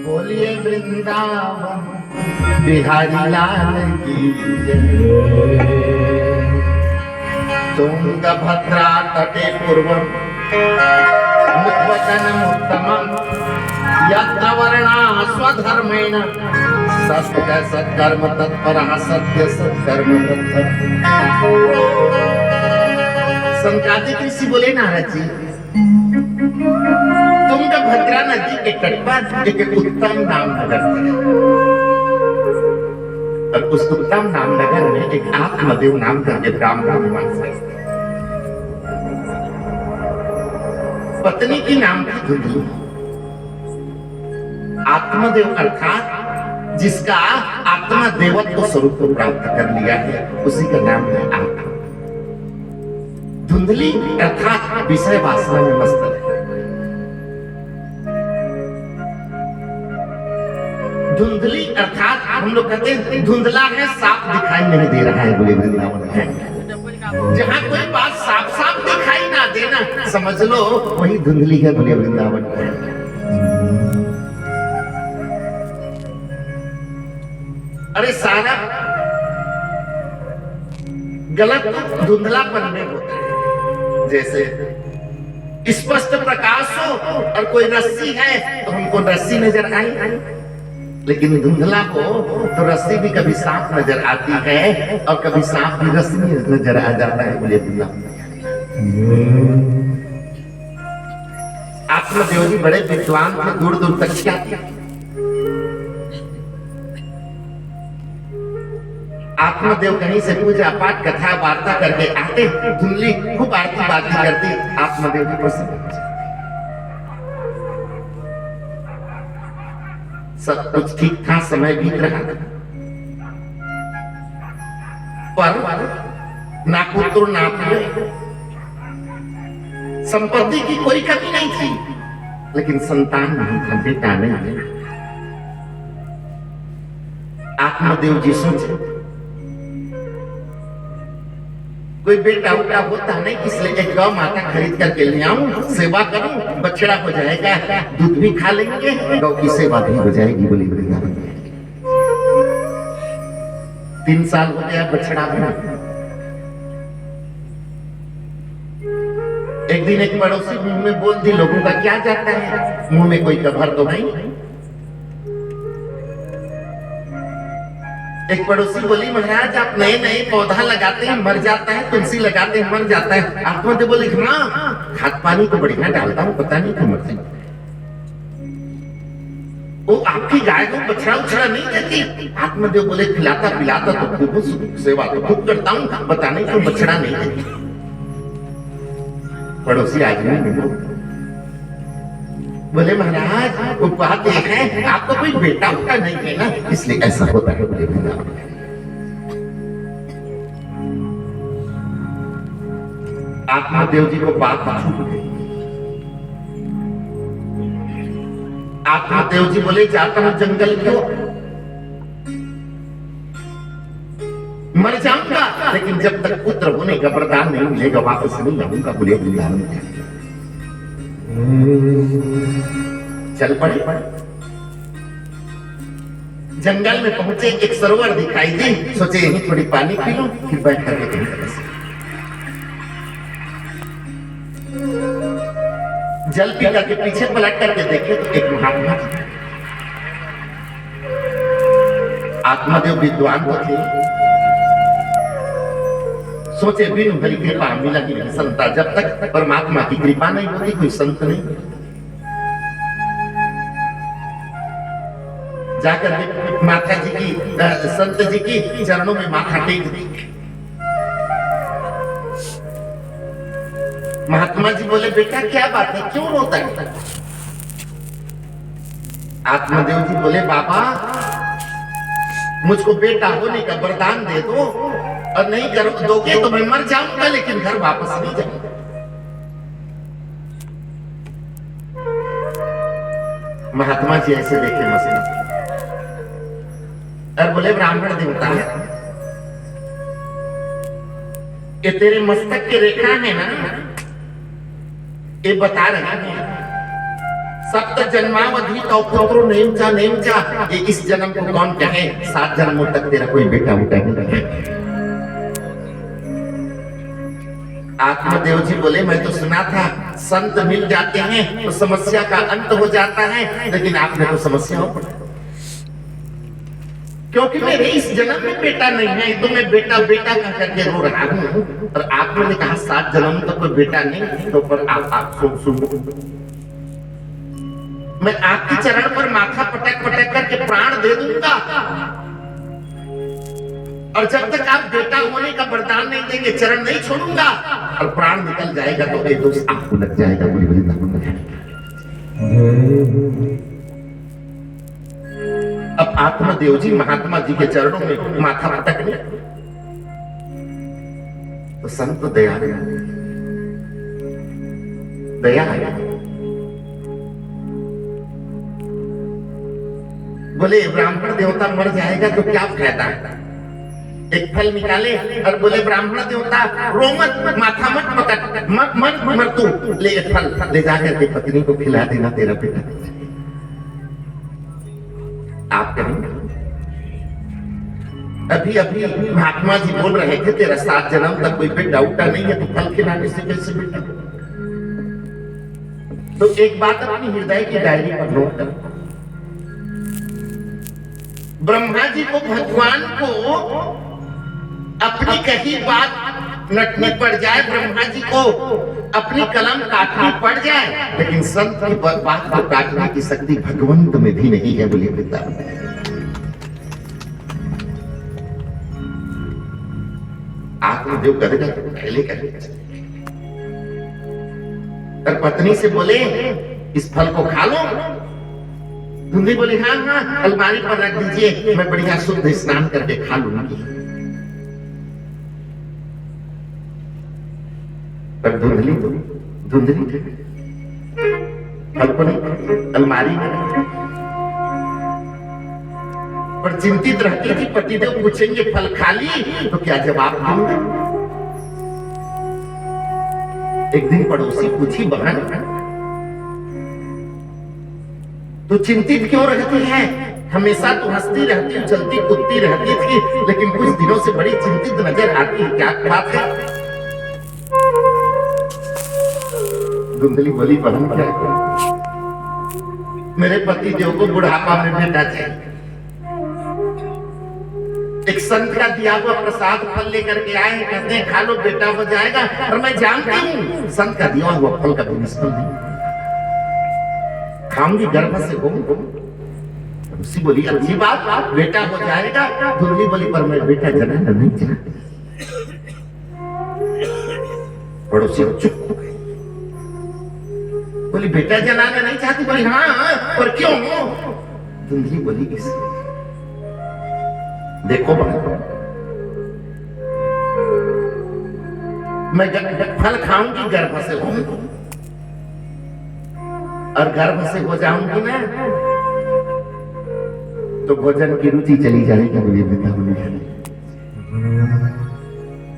बोलिए वृंदावन बिहारी लाल की जय। तुंगभद्रा तटे पूर्वम मुद्वचनम उत्तमम यत्र वर्णा स्वधर्मेण सत्य सत्कर्म तत्परः सत्य सत्कर्म तत्पर। संकादिक ऋषि बोले नारद जी, तुंगभद्रा नदी के तट पर एक उत्तम नामनगर है और उस उत्तम नामनगर में एक आत्मदेव नाम करके ब्राह्मण निवास है। पत्नी की नाम थी धुंधली। आत्मदेव अर्थात जिसका आत्मा देवत्व स्वरूप को प्राप्त कर लिया है उसी का नाम है आत्मा। धुंधली अर्थात विषय वासना में मस्त है। धुंधली अर्थात हम लोग कहते हैं धुंधला है, साफ दिखाई नहीं दे रहा है बोले वृंदावन है। जहां कोई बात साफ साफ दिखाई ना देना समझ लो वही धुंधली है बोले वृंदावन है। अरे सारा गलत धुंधलापन में होता है। जैसे स्पष्ट प्रकाश हो और कोई रस्सी है तो हमको रस्सी नजर आई, लेकिन धुंधला को तो रस्सी भी कभी साफ नजर आती है और कभी साफ भी रस्सी नजर आ जाता है बोले आत्मदेव जी बड़े विद्वान थे, दूर दूर तक क्या किया। आत्मदेव कहीं से पूजा पाठ कथा वार्ता करके आते, धुंधली खूब आरती बाती करती, आत्मदेव जी प्रसन्न हो जाते। सब कुछ ठीक था, समय बीत रहा था, पर ना पुत्र ना पुत्र, संपत्ति की कोई कमी नहीं थी, लेकिन संतान नहीं था, बेटा नहीं। आत्मदेव जी सोचे कोई बेटा उटा होता नहीं, इसलिए एक गौ माता खरीद करके ले आऊं, सेवा करूं, बछड़ा हो जाएगा, दूध भी खा लेंगे, गौ की सेवा भी हो जाएगी बोली वृंदावन। 3 साल हो गया बछड़ा बना। एक दिन एक पड़ोसी मुंह में बोल दी, लोगों का क्या जाता है, मुंह में कोई कभर तो नहीं। एक पड़ोसी बोली, महाराज आप नए नए पौधा लगाते हैं मर जाता है, तुलसी लगाते हैं मर जाता है। आत्मदेव बोले, हाँ खाद पानी तो बढ़िया डालता हूँ, पता नहीं क्यों मरते। वो आपकी गाय को बछड़ा उछड़ा नहीं देती। आत्मदेव बोले, खिलाता पिलाता तो खूब, सेवा तो खूब करता हूँ, पता नहीं क्यों बछड़ा नहीं देती। पड़ोसी आदमी बोले, महाराज वो बात यह है आपको कोई बेटा उठा नहीं है ना, इसलिए ऐसा होता है बोले वृंदावन। आत्मदेव जी को बात छूट गई। आत्मदेव जी बोले, जाता हूं जंगल क्यों, मर जाऊंगा, लेकिन जब तक पुत्र होने का वरदान नहीं मिलेगा वापस नहीं आऊंगा बोले वृंदावन। चल पड़े। जंगल में पहुंचे, एक सरोवर दिखाई दी, सोचे यहीं थोड़ी पानी पी लो, फिर बैठ करके कहीं तरह जल पी करके पीछे पलट करके देखे तो एक महात्मा जी। आत्मदेव विद्वान तो थे, सोचे बिन भरी कृपा मिला की नहीं संता, जब तक परमात्मा की कृपा नहीं होती कोई संत नहीं। जाकर माता जी की संत जी की चरणों में माथा टेक दी। महात्मा जी बोले, बेटा क्या बात है, क्यों रोता है। आत्मदेव जी बोले, बाबा मुझको बेटा होने का वरदान दे दो, और नहीं करो दोगे तो मैं मर जाऊंगा, लेकिन घर वापस नहीं जाऊंगा। महात्मा जी ऐसे देखे मसला और बोले, ब्राह्मण देवता ये तेरे मस्तक की रेखा है ना, ये बता रहे हैं सप्त जन्मावधि तो पुत्रो नेमचा नेमचा, ये इस जन्म को कौन कहे, 7 जन्मों तक तेरा कोई बेटा उठा नहीं रहा। आत्मदेव जी बोले मैं तो सुना था संत मिल जाते हैं तो समस्या का अंत हो जाता है, लेकिन आपने तो समस्या हो पड़ा, क्योंकि मेरे इस जन्म में बेटा नहीं है तो मैं बेटा बेटा कह करके रो रहा हूं, और आपने कहा 7 जन्म तक कोई बेटा नहीं, तो पर आप सुनो, मैं आपके चरण पर माथा पटक पटक करके प्राण दे दूंगा, और जब तक आप बेटा होने का वरदान नहीं देंगे चरण नहीं छोड़ूंगा, और प्राण निकल जाएगा तो ये दोष आपको लग जाएगा। बोली बोली अब आत्मदेव जी महात्मा जी के चरणों में माथा पटकने तो संत दया दया आया, बोले ब्राह्मण देवता मर जाएगा तो क्या फायदा है, एक फल निकाले और बोले ब्राह्मण देवता रो मत, माथा मत पकड़, मत मत मर तू, ले एक फल ले जाकर के पत्नी को खिला देना, तेरा बेटा आप करेंगे। अभी अभी महात्मा जी बोल रहे थे तेरा 7 जन्म तक कोई बेटा उठा नहीं है, तो फल खिलाने से कैसे बेटा। तो एक बात अपनी हृदय की डायरी पर नोट कर, ब्रह्मा जी को भगवान को अपनी कही बात नटनी पड़ जाए, ब्रह्मा जी को अपनी कलम काटनी पड़ जाए, लेकिन संत की बात को काटने की शक्ति भगवंत में भी नहीं है। बोलिए पिता आत्मदेव करेगा पहले करेगा, और पत्नी से बोले इस फल को खा लो, धुंधी बोली हाँ हाँ अलमारी पर रख दीजिए, मैं बढ़िया शुद्ध स्नान करके खा लूंगी। पर धुंधली फल को नहीं, अलमारी में, पर चिंतित रहती थी पतिदेव पूछेंगे फल खा ली तो क्या जवाब दूंगा। एक दिन पड़ोसी पूछी बहन तो चिंतित क्यों रहती है, हमेशा तो हंसती रहती, चलती कूदती रहती थी, लेकिन कुछ दिनों से बड़ी चिंतित नजर आती है, क्या बात है। धुंधली बोली बहन क्या है, मेरे पति देव को बुढ़ापा में बेटा चाहिए, एक संत का दिया हुआ प्रसाद फल लेकर के आए, कहते हैं खा लो बेटा हो जाएगा, और मैं जानती हूँ संत का दिया हुआ फल का भी निष्फल नहीं, खाऊंगी गर्भ से होऊंगी। उसी बोली अच्छी बात बेटा हो जाएगा, धुंधली बोली पर मैं बेटा जनाना नहीं चाहती। पड़ोसी चुप हो गई, बोली बेटा जनाना नहीं चाहती, बोली हाँ पर क्यों। धुंधली बोली इसलिए, देखो मैं फल खाऊंगी गर्भ से होऊंगी, और गर्भ से हो जाऊंगी ना तो भोजन की रुचि चली जाएगी। बोलिए पिता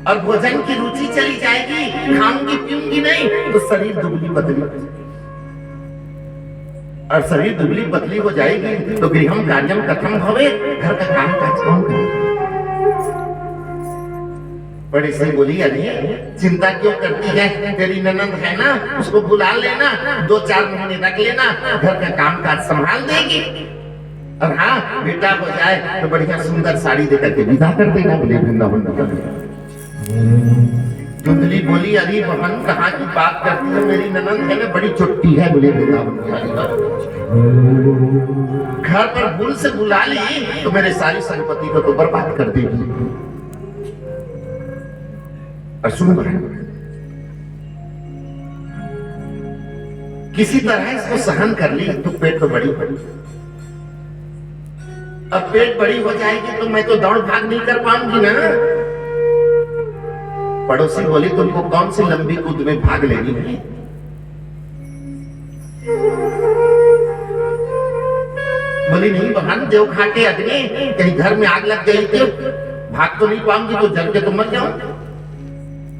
और भोजन की रुचि चली जाएगी, खाऊंगी पीऊंगी नहीं तो शरीर दुबली पतली, और शरीर दुबली पतली हो जाएगी तो गृहम कार्यम कथम होवे, घर का काम काज कौन करेगा। बड़ी से बोली अरे चिंता क्यों करती है, तेरी ननद है ना उसको बुला लेना, 2-4 महीने रख लेना, घर का काम काज संभाल देगी, और हाँ बेटा हो जाए तो बढ़िया सुंदर साड़ी देकर के विदा कर देना। बोले वृंदावन। धुंधली बोली अरे बहन कहाँ की बात करती है, मेरी ननद है ना बड़ी चुट्टी है। बोले वृंदावन घर पर भूल से बुला ली तो मेरे सारी संपत्ति को तो बर्बाद कर देगी। और सुन किसी तरह इसको सहन कर ली तो पेट तो बड़ी बड़ी, अब पेट बड़ी हो जाएगी तो मैं तो दौड़ भाग नहीं कर पाऊंगी ना। पड़ोसी बोली तुमको कौन सी लंबी कूद में भाग लेनी है। बोली नहीं बहन देव खाटे अग्नि, कहीं घर में आग लग गई तो भाग तो नहीं पाऊंगी, तो जल के तो मर जाऊंगी।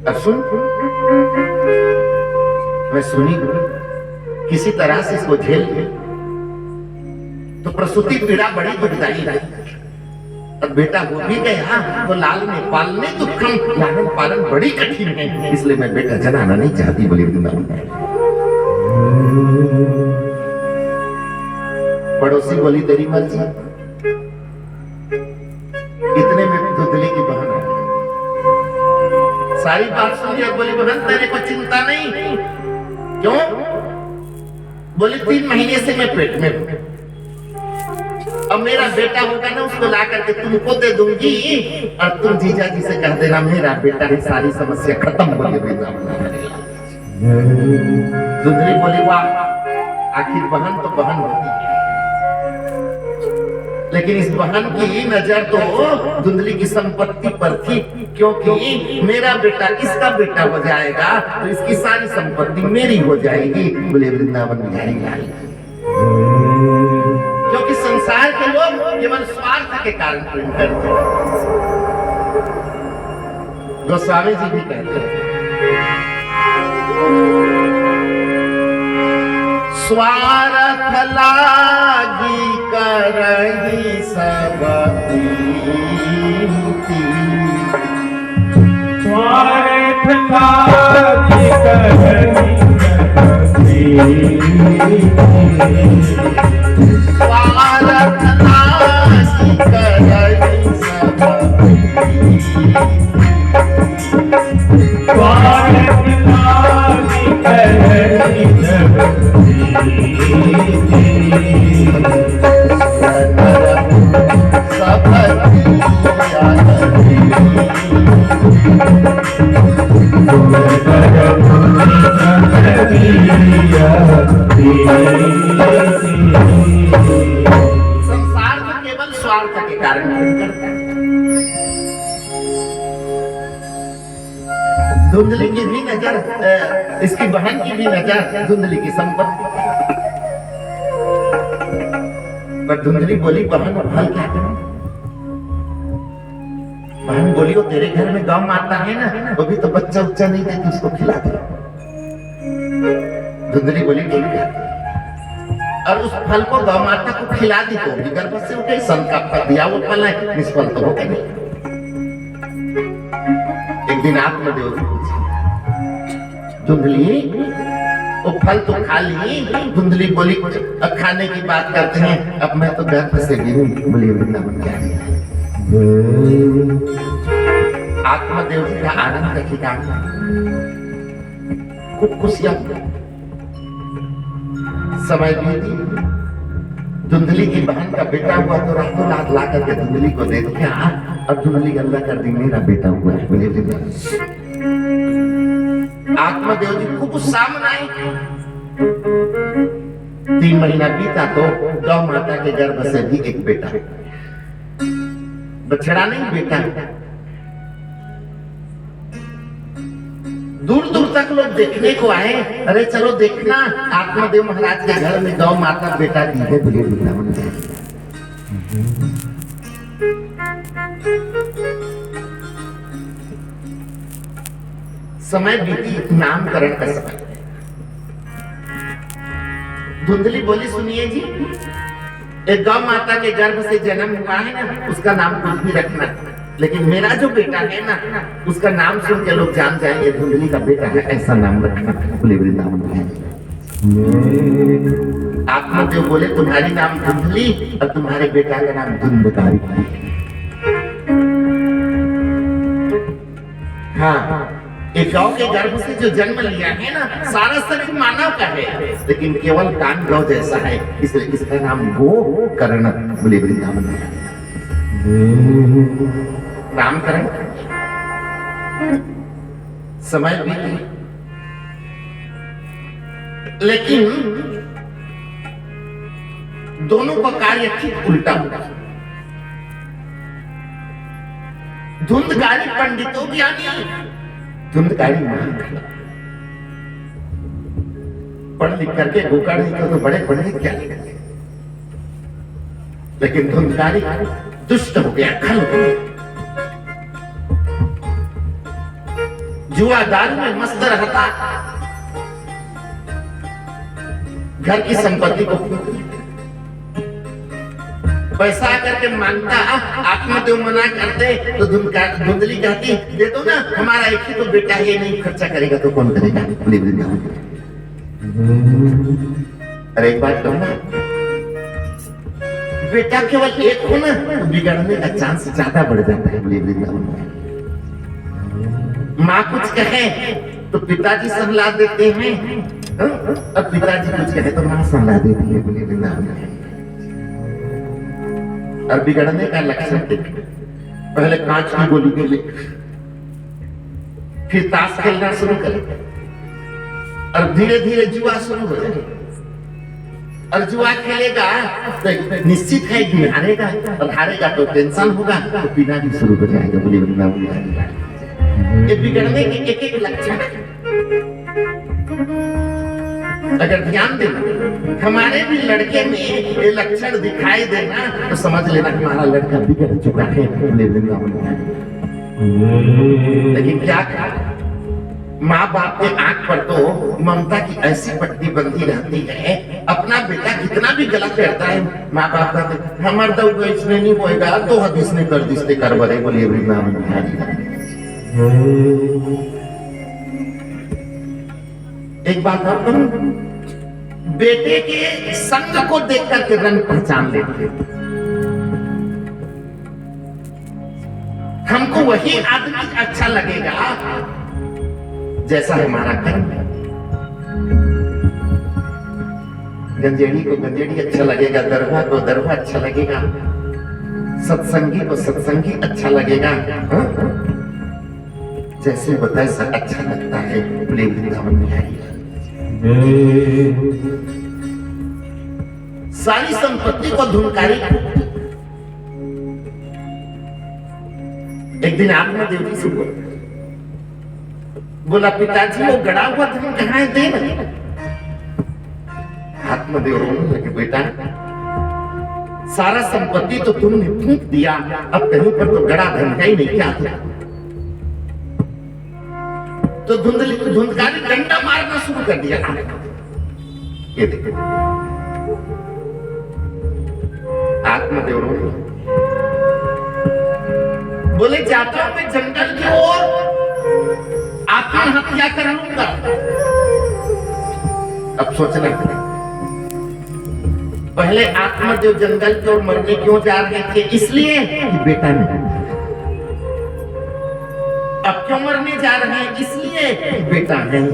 अब सुन मैं सुनी किसी तरह से इसको झेल ले। तो प्रसूति पीड़ा बड़ी दुखदाई रही। अब बेटा हो भी गया तो लाल ने पालने दुखम, लालन पालन बड़ी कठिन है, इसलिए मैं बेटा जनाना नहीं चाहती, बोली वृंदावन। पड़ोसी बोली तेरी मर्जी। इतने में धुंधली की बहन आई। सारी बात सुनी और बोली बहन तेरे को चिंता नहीं। क्यों? बोली 3 महीने से मैं पेट में हूं। अब मेरा बेटा होगा ना, उसको ला करके तुमको दे दूंगी और तुम जीजा जी से कह देना मेरा बेटा है, सारी समस्या खत्म हो गई। धुंधली बोली वाह, आखिर बहन तो बहन होती है, लेकिन इस बहन की नजर तो धुंधली की संपत्ति पर थी, क्योंकि मेरा बेटा इसका बेटा हो जाएगा तो इसकी सारी संपत्ति मेरी हो जाएगी। बोले वृंदावन बिहारी लाल। क्योंकि संसार के लोग केवल स्वार्थ के कारण प्रेम करते हैं। गोस्वामी जी भी कहते हैं स्वार्थ लागी करही सब कीमती, स्वार्थ लागी करही सब कीमती, स्वार्थ लागी करही सब कीमती, स्वार्थ लागी करही सब संसार में केवल स्वार्थ के कारण करता है। धुंधली की भी नजर, इसकी बहन की भी नजर धुंधली की संपत्ति पर। धुंधली बोली बहन फल क्या करूं? बहन बोली वो तेरे घर में गौ माता है ना, वो भी तो बच्चा उच्चा नहीं देती, उसको खिला दे। धुंधली बोली क्या? और उस फल को गौ माता को खिला दी तो भी गर्भ से उठे। संत का फल दिया वो फल है, निष्फल तो होगा नहीं। एक दिन आत्मदेव जी पूछे धुंधली वो फल तो खा ली? धुंधली बोली अब खाने की बात करते हैं, अब मैं तो गर्भ से गिरी। बोली वृंदावन क्या है? आत्मदेव जी का आनंद का ठिकाना, खूब खुशियां। समय बीती, धुंधली की बहन का बेटा हुआ तो रातों रात ला करके धुंधली को दे दिया। अब धुंधली अल्लाह कर दी मेरा बेटा हुआ है। बोले आत्मदेव जी खूब उत्साह मनाए। 3 महीना बीता तो गौ माता के गर्भ से भी एक बेटा, बछड़ा नहीं बेटा। दूर दूर तक लोग देखने को आए, अरे चलो देखना आत्मदेव महाराज के घर में गौ माता बेटा दी है। बोले वृंदावन। समय बीती, नामकरण का समय। धुंधली बोली सुनिए जी, एक गौ माता के गर्भ से जन्म हुआ है ना, उसका नाम कुछ भी रखना, लेकिन मेरा जो बेटा है ना, उसका नाम सुन के लोग जान जाएंगे धुंधली का बेटा है, ऐसा नाम रखना। बोले वृंदावन। आत्मदेव बोले तुम्हारी नाम धुंधली और तुम्हारे बेटा का नाम धुंधकारी। हाँ, एक गौ के गर्भ से जो जन्म लिया है ना, सारा शरीर मानव का है, लेकिन केवल कान गौ जैसा है, इसलिए इसका नाम गो कर्ण। बोले वृंदावन। नामकरण समय बीती, लेकिन दोनों का कार्य ठीक उल्टा हुआ। धुंधकारी पंडितों ज्ञानी, धुंधकारी पढ़ लिख करके गोकर्ण नहीं तो बड़े पंडित क्या लिखेंगे, लेकिन धुंधकारी दुष्ट हो गया, खल हो गया, जुआ दारू में मस्त रहता। घर की संपत्ति को पैसा आकर के मांगता, आत्मदेव मना करते तो धुंधली कहती दे दो ना, हमारा एक ही तो बेटा है, नहीं खर्चा करेगा तो कौन करेगा। अरे एक बात कहूँ ना, बेटा केवल एक हो ना तो बिगड़ने का चांस ज्यादा बढ़ जाता है। माँ कुछ कहे तो पिताजी सलाह देते हैं, और पिताजी कुछ कहे तो माँ सलाह देती है। बोले वृंदावन और बिगड़ने का लक्षण देखे, पहले कांच की गोली के लिए, फिर ताश खेलना शुरू करे, और धीरे धीरे जुआ शुरू हो जाए। और जुआ खेलेगा तो निश्चित है कि हारेगा, और हारेगा तो टेंशन होगा, तो पीना भी शुरू हो जाएगा। बोले वृंदावन, ये बिगड़ने के एक एक लक्षण है। अगर ध्यान देना, हमारे भी लड़के में ये लक्षण दिखाई देना तो समझ लेना हमारा लड़का बिगड़ चुका है। लेकिन क्या करें, माँ बाप के आंख पर तो ममता की ऐसी पट्टी बंधी रहती है, अपना बेटा कितना भी गलत करता है माँ बाप कहते हमार दो इसने नहीं होएगा तो हदीस ने कर दिसते कर बरे। बोलिए वृंदावन बिहारी। एक बात आप कहूं, बेटे के संग को देख करके रंग पहचान लेते, हमको वही आदमी अच्छा लगेगा जैसा हमारा कर्म है। गंजेड़ी को गंजेड़ी अच्छा लगेगा, दरभा को दरभा अच्छा लगेगा, सत्संगी को सत्संगी अच्छा लगेगा, जैसे बताए सब अच्छा लगता है। बोले वृंदावन बिहारी। सारी संपत्ति को धुनकारी। एक दिन आत्मदेव जी से बोला पिताजी वो गड़ा हुआ धन कहाँ है, दे ना। आत्मदेव रोने लगे, बेटा सारा संपत्ति तो तुमने फूंक दिया, अब कहीं पर तो गड़ा धन है ही नहीं, क्या था? तो धुंधकारी डंडा मारना शुरू कर दिया। ये देखो आत्मदेव रोने बोले जाता हूं मैं जंगल की ओर, आत्महत्या कर लूंगा। अब सोचना, पहले आत्मदेव जंगल की ओर मरने क्यों जा रहे थे? इसलिए कि बेटा नहीं। अब क्यों मरने जा रहे हैं? इसलिए कि बेटा नहीं।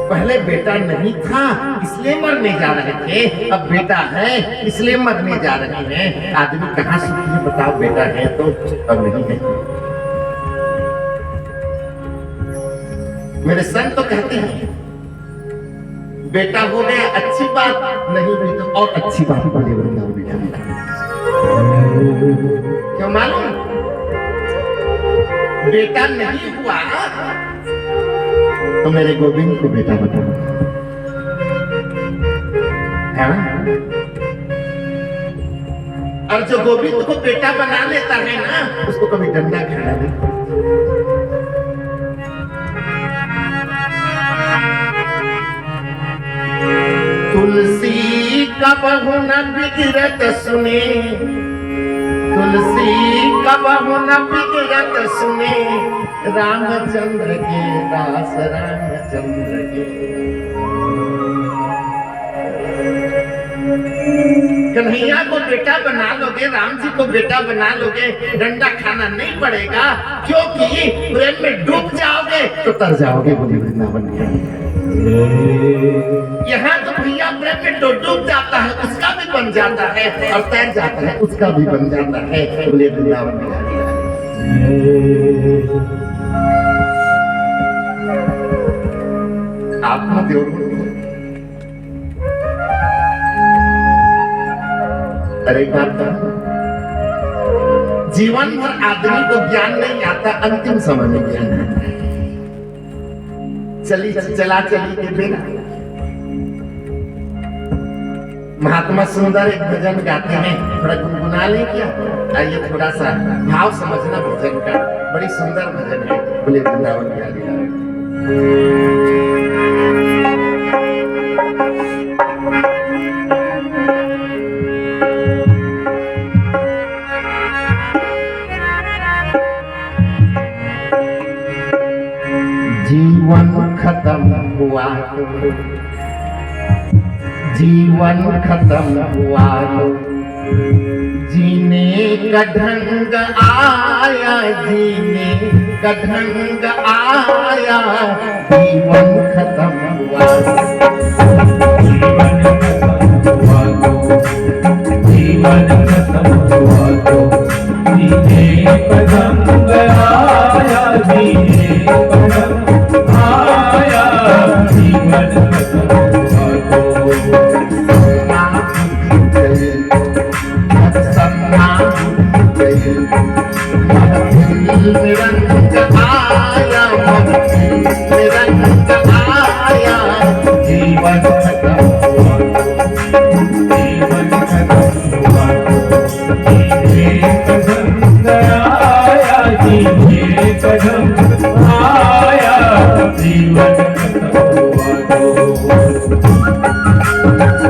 पहले बेटा नहीं था इसलिए मरने जा रहे थे, अब बेटा है इसलिए मरने जा रहे हैं। आदमी कहां सुखी है बताओ, बेटा है तो अब नहीं है। मेरे संत तो कहते हैं बेटा हो गया अच्छी बात, नहीं हुई तो और अच्छी बात। बोले वृंदावन बिहारी। क्यों मालूम? बेटा नहीं हुआ तो मेरे गोविंद को बेटा बना, और जो गोविंद को बेटा बना लेता है ना उसको कभी डंडा खाना नहीं। तुलसी का बहु न बिगड़त सुने, तुलसी का बहु न बिगड़त सुने, रामचंद्र के दास रामचंद्र के। कन्हैया को बेटा बना लोगे, राम जी को बेटा बना लोगे, डंडा खाना नहीं पड़ेगा, क्योंकि प्रेम में डूब जाओगे तो तर जाओगे। बोले वृंदावन बिहारी। यहाँ तो भैया प्रेम में डूब जाता है उसका भी बन जाता है, और तैर जाता है उसका भी बन जाता है। बोले वृंदावन बिहारी। आत्मदेव अरे बात, जीवन भर आदमी को ज्ञान नहीं आता, अंतिम समय में ज्ञान आता है। चला चली के बिना महात्मा सुंदर एक भजन गाते हैं, थोड़ा गुनगुना ले क्या? आइए थोड़ा सा भाव समझना भजन का, बड़ी सुंदर भजन है। बोले वृंदावन बिहारी। जीवन खत्म हुआ तो जीवन खत्म हुआ तो जीने का ढंग आया, जीने का ढंग आया, जीवन खत्म हुआ